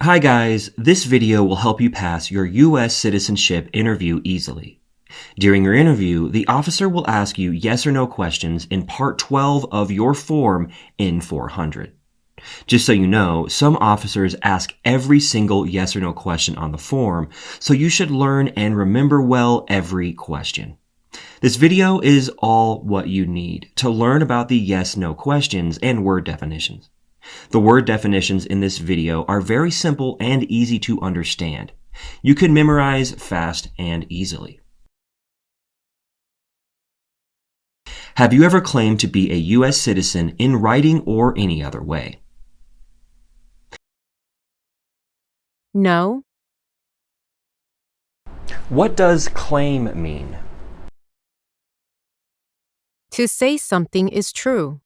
Hi guys, this video will help you pass your U.S. citizenship interview easily. During your interview, the officer will ask you yes or no questions in Part 12 of your form N400. Just so you know, some officers ask every single yes or no question on the form, so you should learn and remember well every question. This video is all what you need to learn about the yes-no questions and word definitions. The word definitions in this video are very simple and easy to understand. You can memorize fast and easily. Have you ever claimed to be a U.S. citizen in writing or any other way? No. What does claim mean? To say something is true.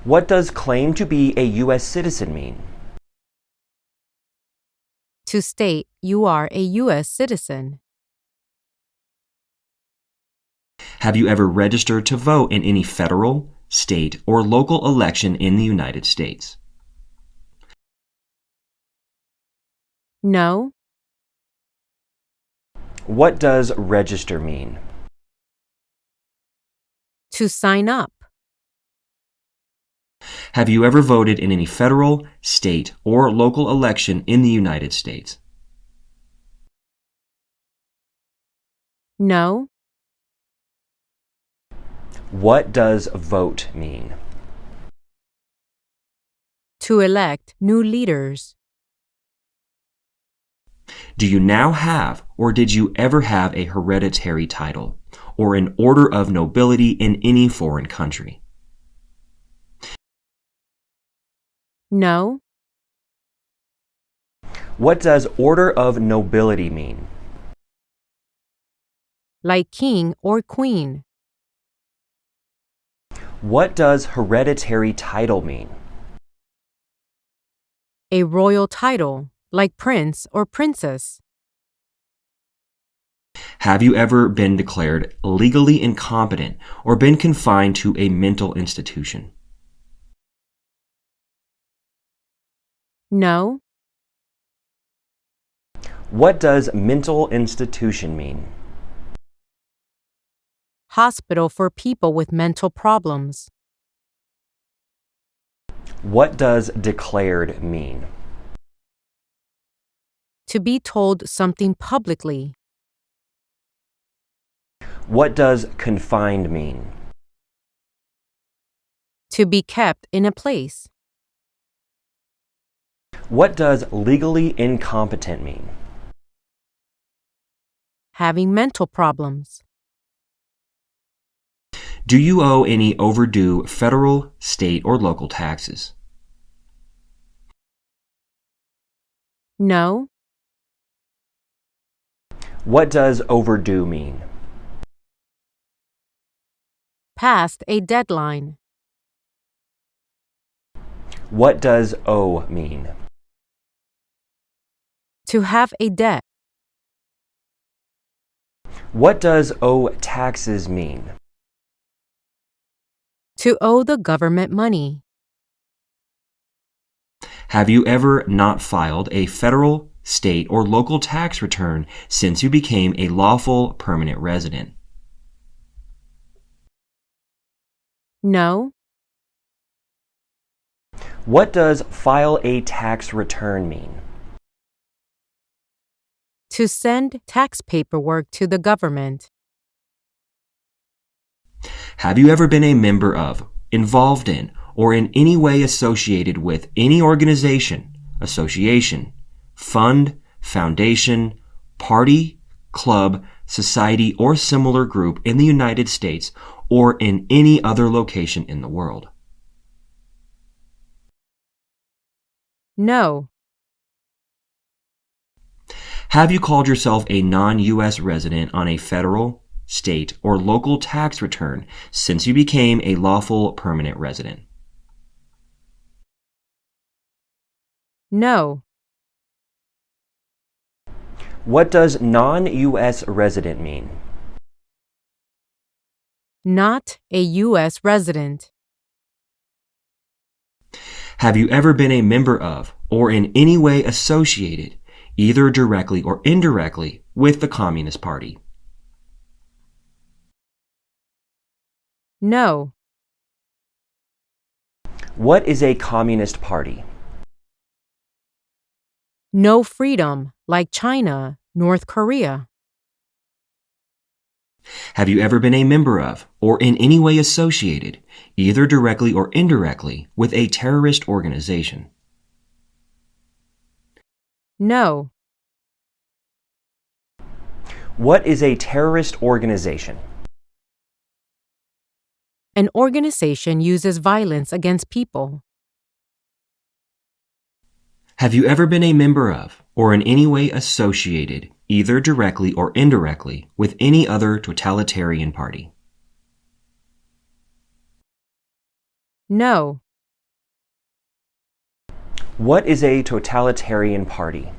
What does claim to be a U.S. citizen mean? To state you are a U.S. citizen. Have you ever registered to vote in any federal, state, or local election in the United States? No. What does register mean? To sign up. Have you ever voted in any federal, state, or local election in the United States? No. What does vote mean? To elect new leaders. Do you now have, or did you ever have a hereditary title, or an order of nobility in any foreign country? No. What does order of nobility mean? Like king or queen. What does hereditary title mean? A royal title, like prince or princess. Have you ever been declared legally incompetent or been confined to a mental institution? No. What does mental institution mean? Hospital for people with mental problems. What does declared mean? To be told something publicly. What does confined mean? To be kept in a place. What does legally incompetent mean? Having mental problems. Do you owe any overdue federal, state, or local taxes? No. What does overdue mean? Past a deadline. What does owe mean? To have a debt. What does owe taxes mean? To owe the government money. Have you ever not filed a federal, state, or local tax return since you became a lawful permanent resident? No. What does file a tax return mean? To send tax paperwork to the government. Have you ever been a member of, involved in, or in any way associated with any organization, association, fund, foundation, party, club, society, or similar group in the United States or in any other location in the world? No. Have you called yourself a non-U.S. resident on a federal, state, or local tax return since you became a lawful permanent resident? No. What does non-U.S. resident mean? Not a U.S. resident. Have you ever been a member of or in any way associated, either directly or indirectly, with the Communist Party? No. What is a Communist Party? No freedom, like China, North Korea. Have you ever been a member of or in any way associated, either directly or indirectly, with a terrorist organization? No. What is a terrorist organization? An organization uses violence against people. Have you ever been a member of or in any way associated, either directly or indirectly, with any other totalitarian party? No. What is a totalitarian party?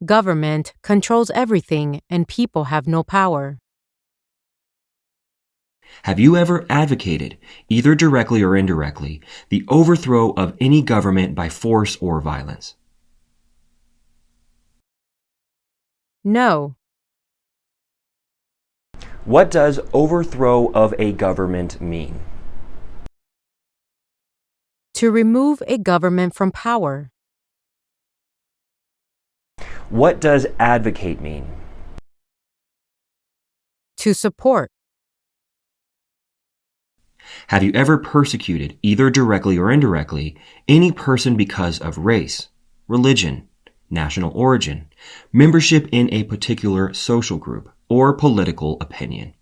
Government controls everything and people have no power. Have you ever advocated, either directly or indirectly, the overthrow of any government by force or violence? No. What does overthrow of a government mean? To remove a government from power. What does advocate mean? To support. Have you ever persecuted, either directly or indirectly, any person because of race, religion, national origin, membership in a particular social group, or political opinion?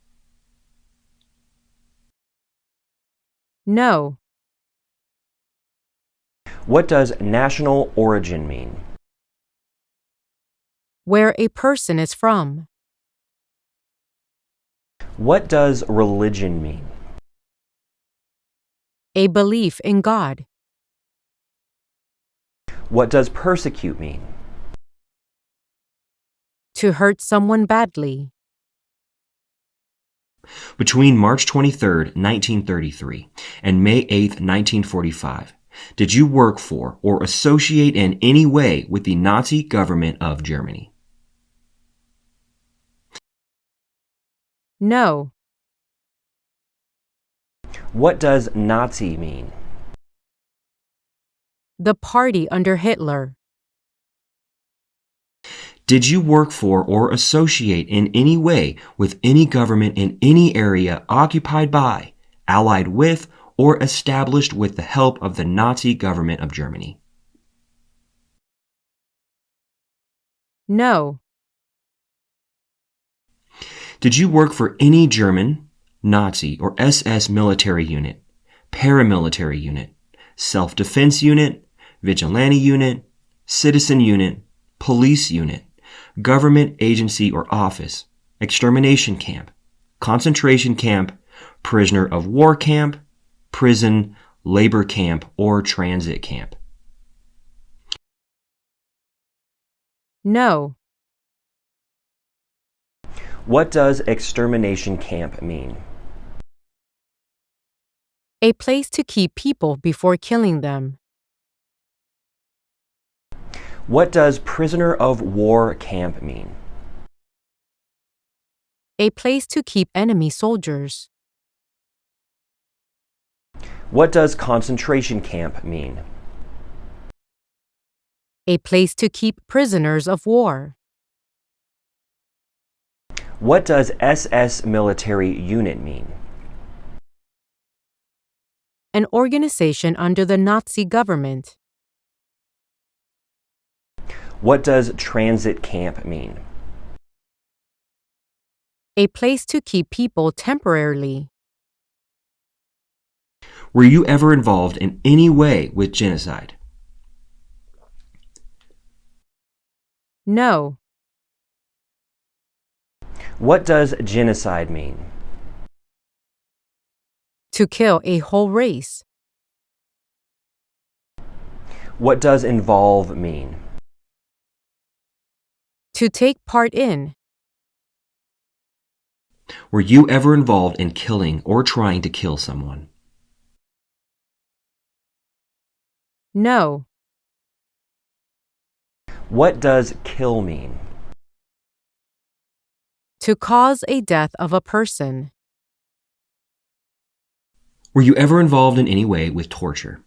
No. What does national origin mean? Where a person is from. What does religion mean? A belief in God. What does persecute mean? To hurt someone badly. Between March 23, 1933, and May 8, 1945, did you work for or associate in any way with the Nazi government of Germany? No. What does Nazi mean? The party under Hitler. Did you work for or associate in any way with any government in any area occupied by, allied with, or established with the help of the Nazi government of Germany? No. Did you work for any German, Nazi, or SS military unit, paramilitary unit, self-defense unit, vigilante unit, citizen unit, police unit, government agency or office, extermination camp, concentration camp, prisoner of war camp, prison, labor camp, or transit camp? No. What does extermination camp mean? A place to keep people before killing them. What does prisoner of war camp mean? A place to keep enemy soldiers. What does concentration camp mean? A place to keep prisoners of war. What does SS military unit mean? An organization under the Nazi government. What does transit camp mean? A place to keep people temporarily. Were you ever involved in any way with genocide? No. What does genocide mean? To kill a whole race. What does involve mean? To take part in. Were you ever involved in killing or trying to kill someone? No. What does kill mean? To cause a death of a person. Were you ever involved in any way with torture?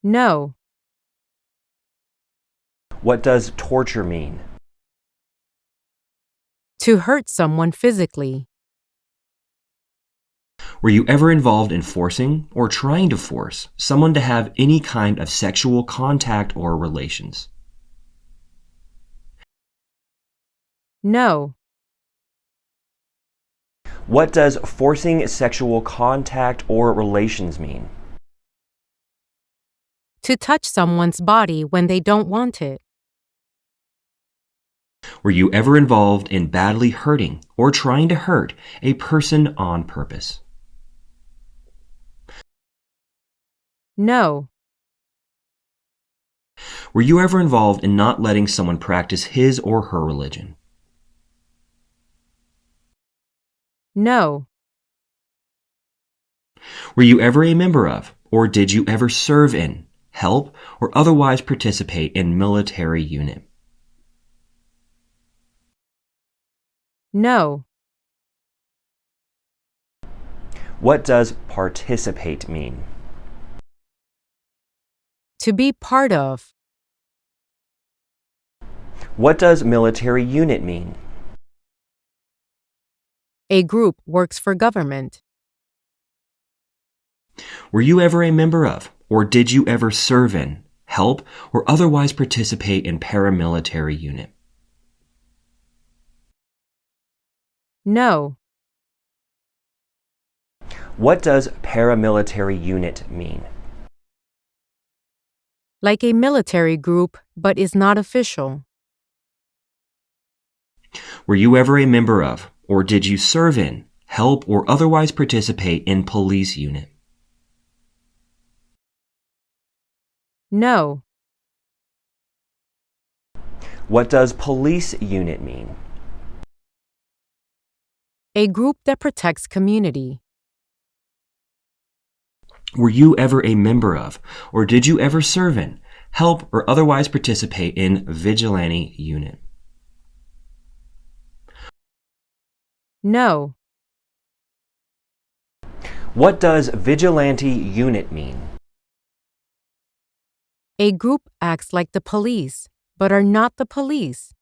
No. What does torture mean? To hurt someone physically. Were you ever involved in forcing or trying to force someone to have any kind of sexual contact or relations? No. What does forcing sexual contact or relations mean? To touch someone's body when they don't want it. Were you ever involved in badly hurting or trying to hurt a person on purpose? No. Were you ever involved in not letting someone practice his or her religion? No. Were you ever a member of, or did you ever serve in, help, or otherwise participate in military unit? No. What does participate mean? To be part of. What does military unit mean? A group works for government. Were you ever a member of, or did you ever serve in, help, or otherwise participate in paramilitary unit? No. What does paramilitary unit mean? Like a military group, but is not official. Were you ever a member of, or did you serve in, help, or otherwise participate in police unit? No. What does police unit mean? A group that protects community. Were you ever a member of, or did you ever serve in, help, or otherwise participate in vigilante unit? No. What does vigilante unit mean? A group acts like the police, but are not the police.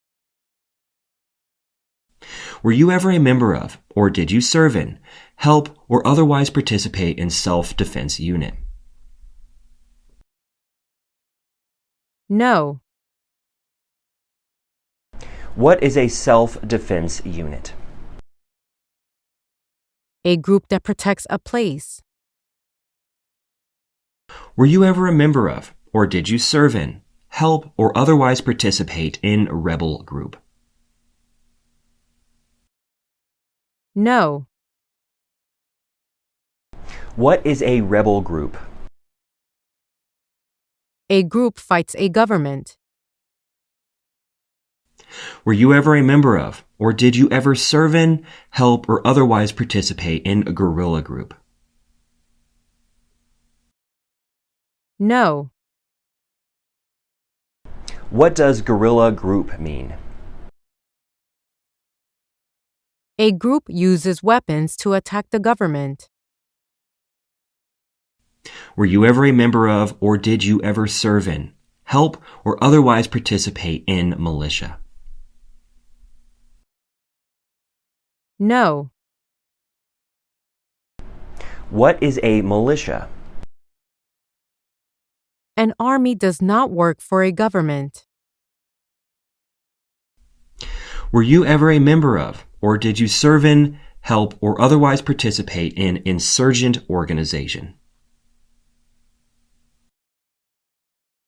Were you ever a member of, or did you serve in, help, or otherwise participate in self-defense unit? No. What is a self-defense unit? A group that protects a place. Were you ever a member of, or did you serve in, help, or otherwise participate in rebel group? No. What is a rebel group? A group fights a government. Were you ever a member of, or did you ever serve in, help, or otherwise participate in a guerrilla group? No. What does guerrilla group mean? A group uses weapons to attack the government. Were you ever a member of, or did you ever serve in, help, or otherwise participate in militia? No. What is a militia? An army does not work for a government. Were you ever a member of, or did you serve in, help, or otherwise participate in insurgent organization?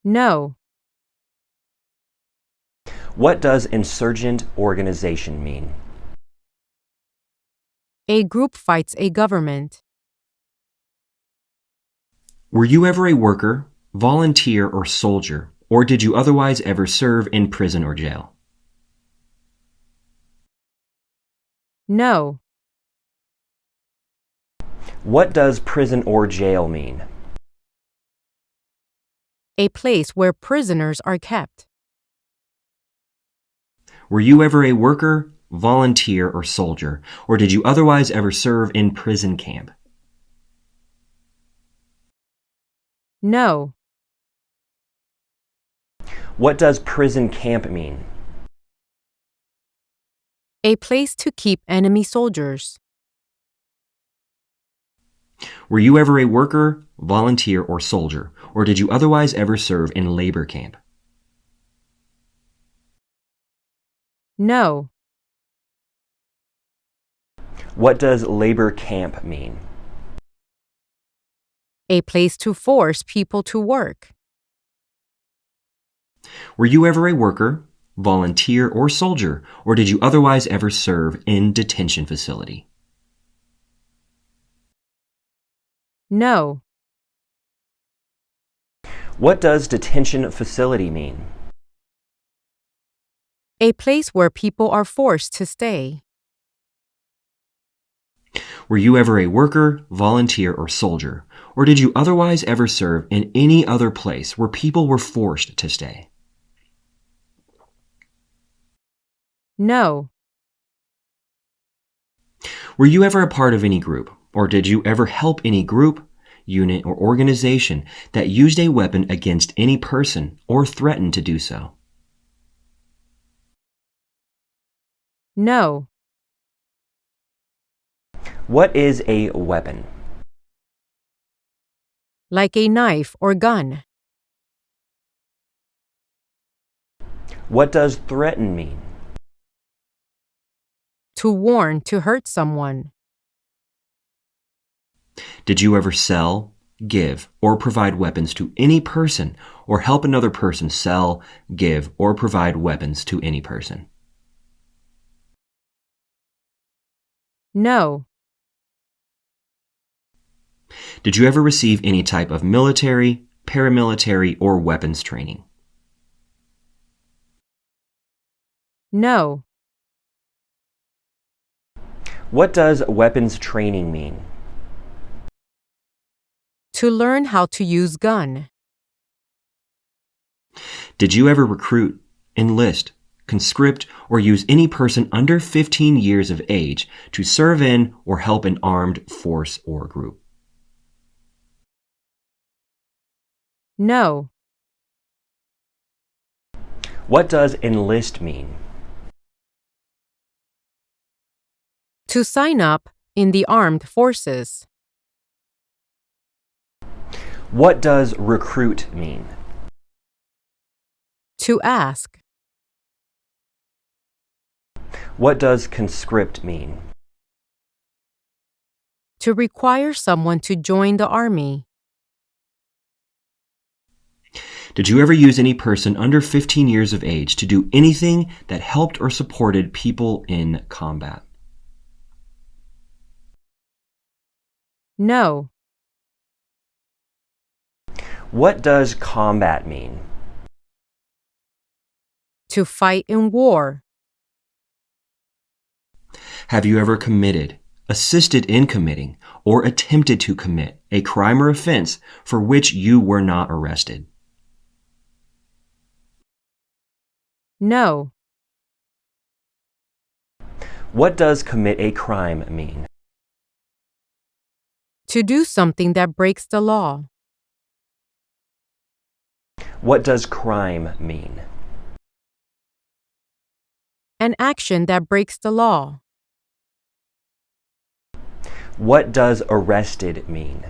No. What does insurgent organization mean? A group fights a government. Were you ever a worker, volunteer, or soldier, or did you otherwise ever serve in prison or jail? No. What does prison or jail mean? A place where prisoners are kept. Were you ever a worker, volunteer, or soldier, or did you otherwise ever serve in prison camp? No. What does prison camp mean? A place to keep enemy soldiers. Were you ever a worker, volunteer, or soldier, or did you otherwise ever serve in labor camp? No. What does labor camp mean? A place to force people to work. Were you ever a worker, volunteer, or soldier, or did you otherwise ever serve in detention facility? No. What does detention facility mean? A place where people are forced to stay. Were you ever a worker, volunteer, or soldier, or did you otherwise ever serve in any other place where people were forced to stay? No. Were you ever a part of any group, or did you ever help any group, unit, or organization that used a weapon against any person or threatened to do so? No. What is a weapon? Like a knife or gun. What does threaten mean? To warn to hurt someone. Did you ever sell, give, or provide weapons to any person, or help another person sell, give, or provide weapons to any person? No. Did you ever receive any type of military, paramilitary, or weapons training? No. What does weapons training mean? To learn how to use gun. Did you ever recruit, enlist, conscript, or use any person under 15 years of age to serve in or help an armed force or group? No. What does enlist mean? To sign up in the armed forces. What does recruit mean? To ask. What does conscript mean? To require someone to join the army. Did you ever use any person under 15 years of age to do anything that helped or supported people in combat? No. What does combat mean? To fight in war. Have you ever committed, assisted in committing, or attempted to commit a crime or offense for which you were not arrested? No. What does commit a crime mean? To do something that breaks the law. What does crime mean? An action that breaks the law. What does arrested mean?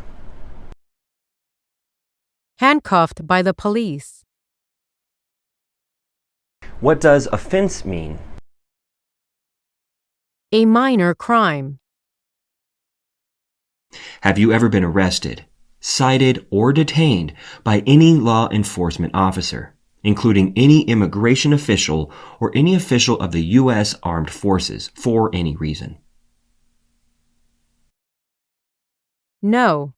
Handcuffed by the police. What does offense mean? A minor crime. Have you ever been arrested, cited, or detained by any law enforcement officer, including any immigration official or any official of the U.S. Armed Forces, for any reason? No.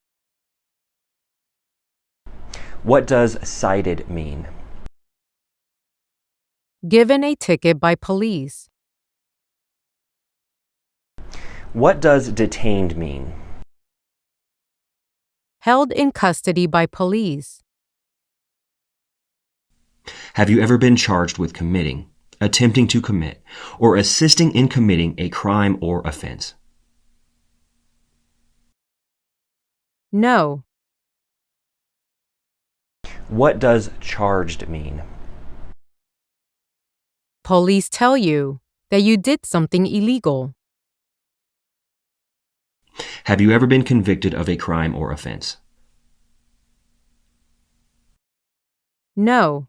What does cited mean? Given a ticket by police. What does detained mean? Held in custody by police. Have you ever been charged with committing, attempting to commit, or assisting in committing a crime or offense? No. What does charged mean? Police tell you that you did something illegal. Have you ever been convicted of a crime or offense? No.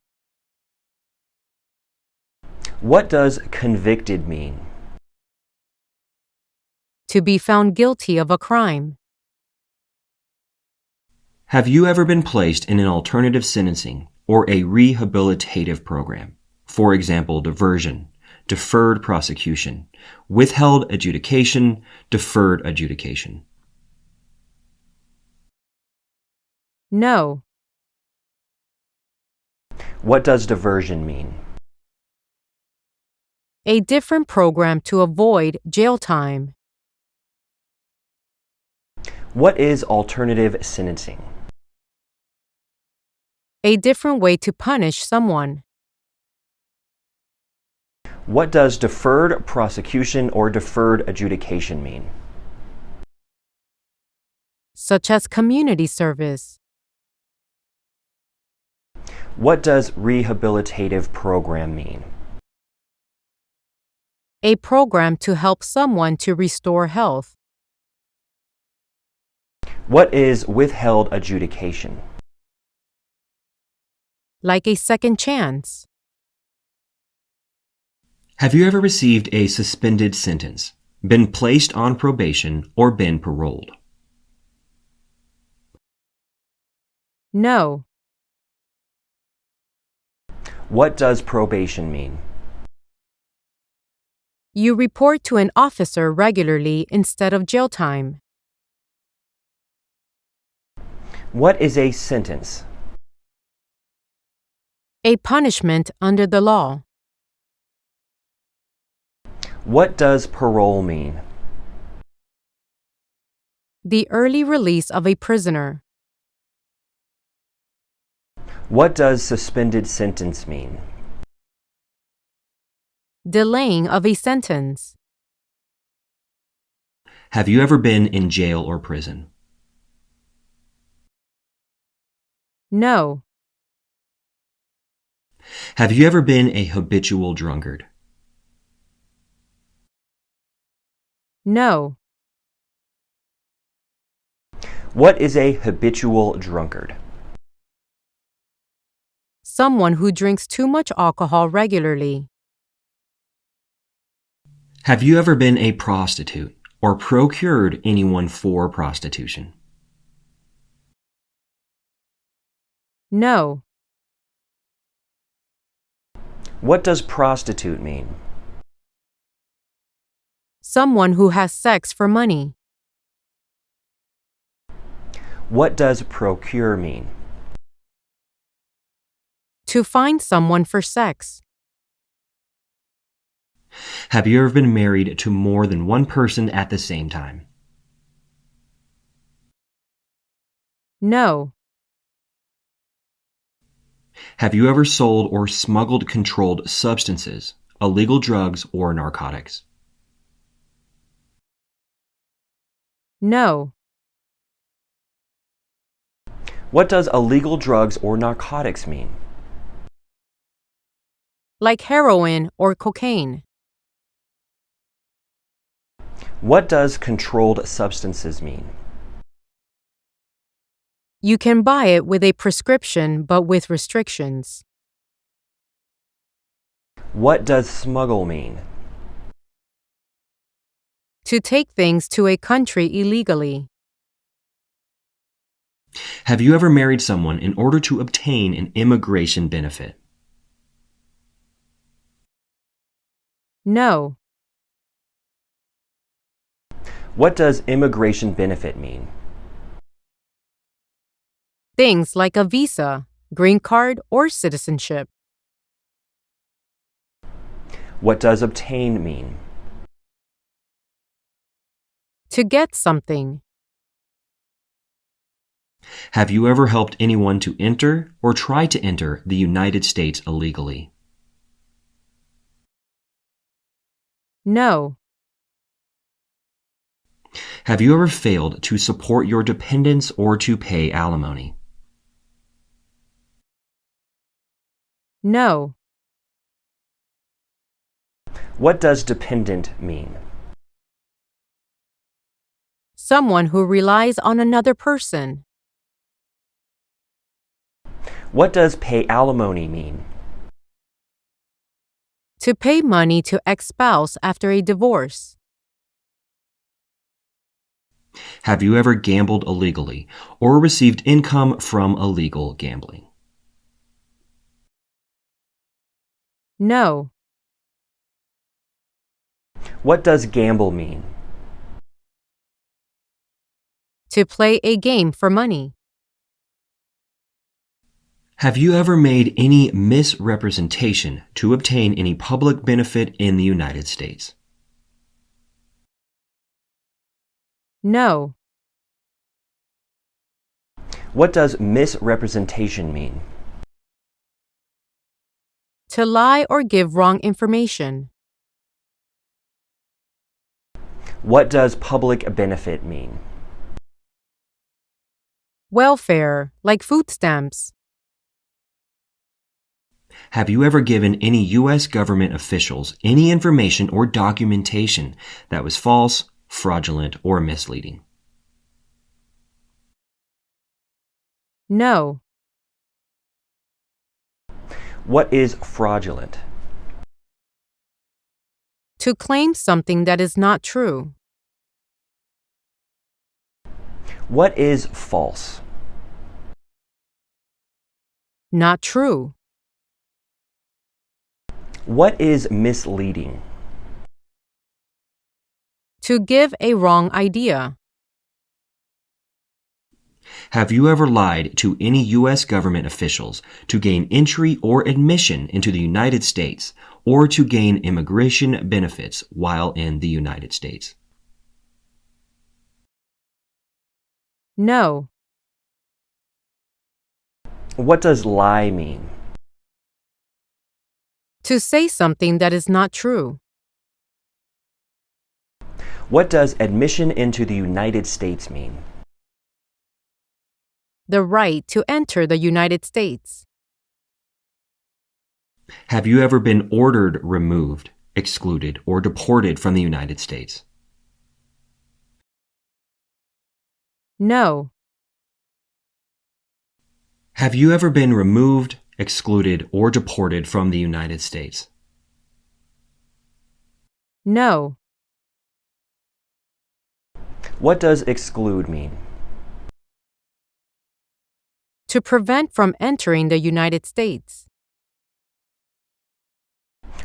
What does convicted mean? To be found guilty of a crime. Have you ever been placed in an alternative sentencing or a rehabilitative program? For example, diversion, deferred prosecution, withheld adjudication, deferred adjudication. No. What does diversion mean? A different program to avoid jail time. What is alternative sentencing? A different way to punish someone. What does deferred prosecution or deferred adjudication mean? Such as community service. What does rehabilitative program mean? A program to help someone to restore health. What is withheld adjudication? Like a second chance. Have you ever received a suspended sentence, been placed on probation, or been paroled? No. What does probation mean? You report to an officer regularly instead of jail time. What is a sentence? A punishment under the law. What does parole mean? The early release of a prisoner. What does suspended sentence mean? Delaying of a sentence. Have you ever been in jail or prison? No. Have you ever been a habitual drunkard? No. What is a habitual drunkard? Someone who drinks too much alcohol regularly. Have you ever been a prostitute or procured anyone for prostitution? No. What does prostitute mean? Someone who has sex for money. What does procure mean? To find someone for sex. Have you ever been married to more than one person at the same time? No. Have you ever sold or smuggled controlled substances, illegal drugs, or narcotics? No. What does illegal drugs or narcotics mean? Like heroin or cocaine. What does controlled substances mean? You can buy it with a prescription but with restrictions. What does smuggle mean? To take things to a country illegally. Have you ever married someone in order to obtain an immigration benefit? No. What does immigration benefit mean? Things like a visa, green card, or citizenship. What does obtain mean? To get something. Have you ever helped anyone to enter or try to enter the United States illegally? No. Have you ever failed to support your dependents or to pay alimony? No. What does dependent mean? Someone who relies on another person. What does pay alimony mean? To pay money to ex-spouse after a divorce. Have you ever gambled illegally or received income from illegal gambling? No. What does gamble mean? To play a game for money. Have you ever made any misrepresentation to obtain any public benefit in the United States? No. What does misrepresentation mean? To lie or give wrong information. What does public benefit mean? Welfare, like food stamps. Have you ever given any U.S. government officials any information or documentation that was false, fraudulent, or misleading? No. What is fraudulent? To claim something that is not true. What is false? Not true. What is misleading? To give a wrong idea. Have you ever lied to any U.S. government officials to gain entry or admission into the United States or to gain immigration benefits while in the United States? No. What does lie mean? To say something that is not true. What does admission into the United States mean? The right to enter the United States. Have you ever been ordered removed, excluded, or deported from the United States? No. Have you ever been removed, excluded, or deported from the United States? No. What does exclude mean? To prevent from entering the United States.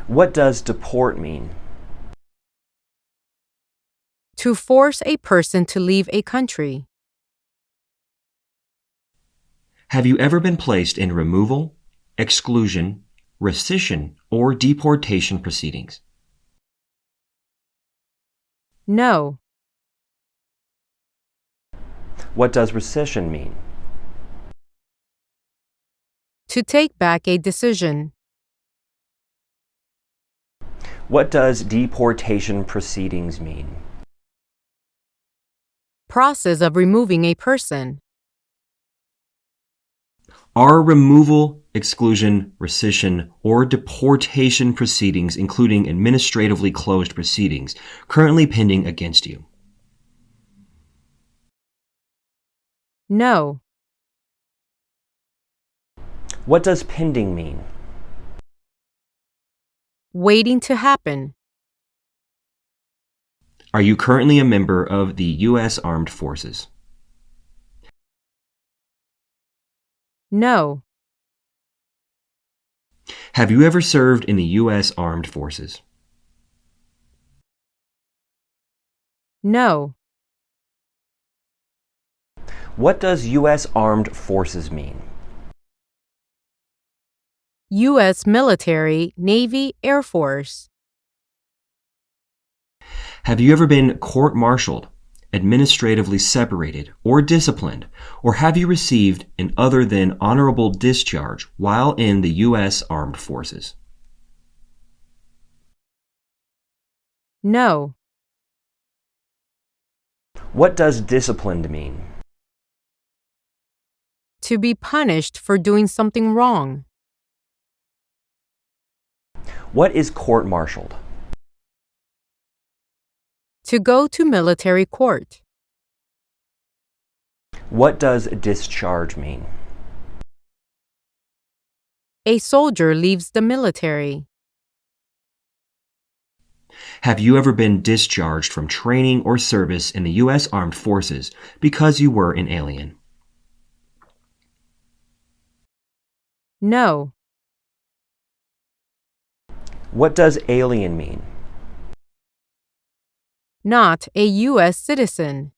What does deport mean? To force a person to leave a country. Have you ever been placed in removal, exclusion, rescission, or deportation proceedings? No. What does rescission mean? To take back a decision. What does deportation proceedings mean? Process of removing a person. Are removal, exclusion, rescission, or deportation proceedings, including administratively closed proceedings, currently pending against you? No. What does pending mean? Waiting to happen. Are you currently a member of the U.S. Armed Forces? No. Have you ever served in the U.S. Armed Forces? No. What does U.S. Armed Forces mean? U.S. military, Navy, Air Force. Have you ever been court-martialed, administratively separated, or disciplined, or have you received an other than honorable discharge while in the U.S. Armed Forces? No. What does disciplined mean? To be punished for doing something wrong. What is court-martialed? To go to military court. What does discharge mean? A soldier leaves the military. Have you ever been discharged from training or service in the U.S. Armed Forces because you were an alien? No. What does alien mean? Not a U.S. citizen.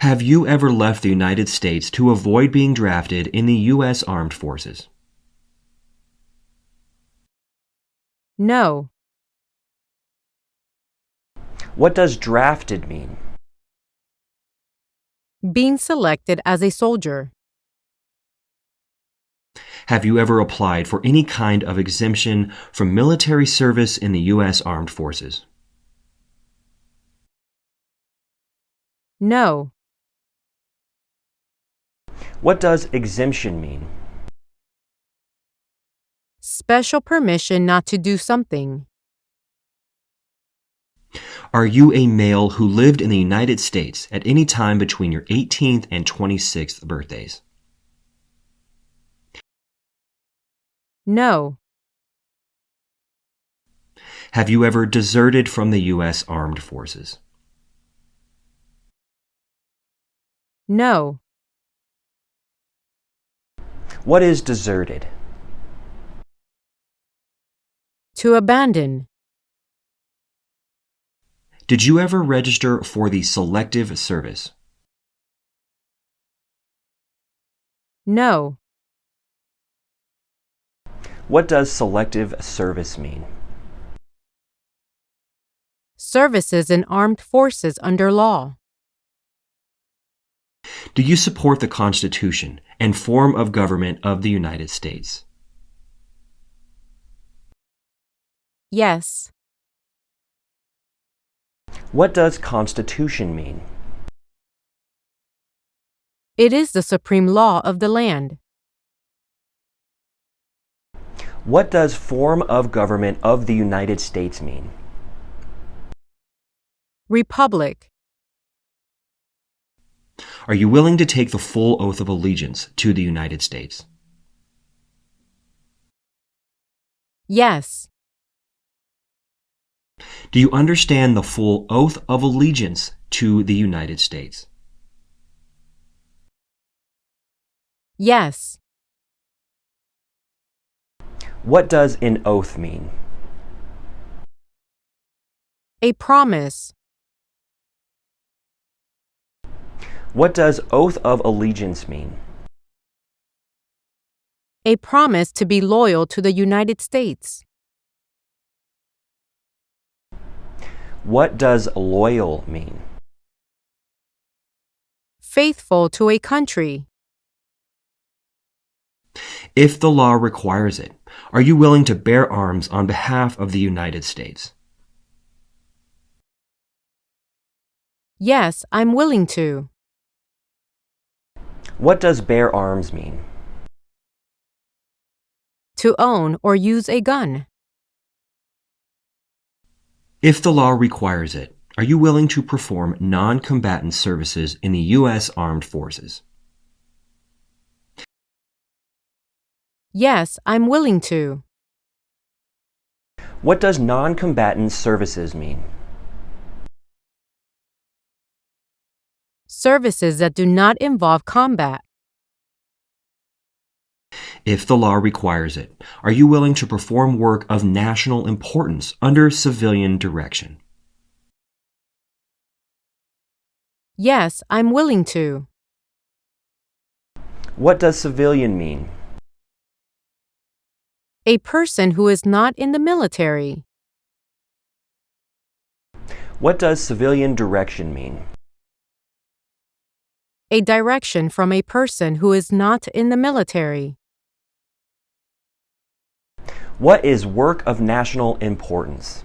Have you ever left the United States to avoid being drafted in the U.S. Armed Forces? No. What does drafted mean? Being selected as a soldier. Have you ever applied for any kind of exemption from military service in the U.S. Armed Forces? No. What does exemption mean? Special permission not to do something. Are you a male who lived in the United States at any time between your 18th and 26th birthdays? No. Have you ever deserted from the U.S. Armed Forces? No. What is deserted? To abandon. Did you ever register for the Selective Service? No. What does Selective Service mean? Services in armed forces under law. Do you support the Constitution and form of government of the United States? Yes. What does Constitution mean? It is the supreme law of the land. What does form of government of the United States mean? Republic. Are you willing to take the full oath of allegiance to the United States? Yes. Do you understand the full oath of allegiance to the United States? Yes. What does an oath mean? A promise. What does oath of allegiance mean? A promise to be loyal to the United States. What does loyal mean? Faithful to a country. If the law requires it, are you willing to bear arms on behalf of the United States? Yes, I'm willing to. What does bear arms mean? To own or use a gun. If the law requires it, are you willing to perform non-combatant services in the U.S. Armed Forces? Yes, I'm willing to. What does non-combatant services mean? Services that do not involve combat. If the law requires it, are you willing to perform work of national importance under civilian direction? Yes, I'm willing to. What does civilian mean? A person who is not in the military. What does civilian direction mean? A direction from a person who is not in the military. What is work of national importance?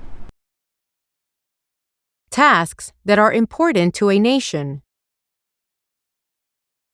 Tasks that are important to a nation.